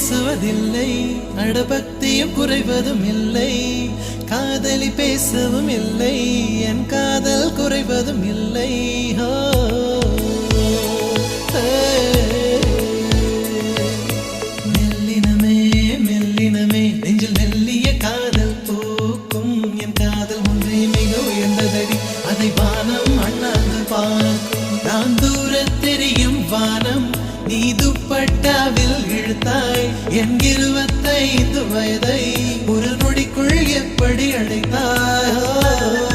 பேசுவதில்லை, அடபக்தியும் குறைவதும் இல்லை. காதலி பேசவும் இல்லை, என் காதல் குறைவதும் இல்லை. மெல்லினமே மெல்லினமே நெஞ்சில் மெல்லிய காதல் பூக்கும். என் காதல் ஒன்றே மிக உயர்ந்ததடி, அதை வானம் அண்ணாந்து பார்க்கும். நான் தூர தெரியும் வானம், நீ துப்பட்டாவில் இழுத்தாய். என் 25 வயதை ஒரு நொடிக்குள் எப்படி அடைத்தாய்?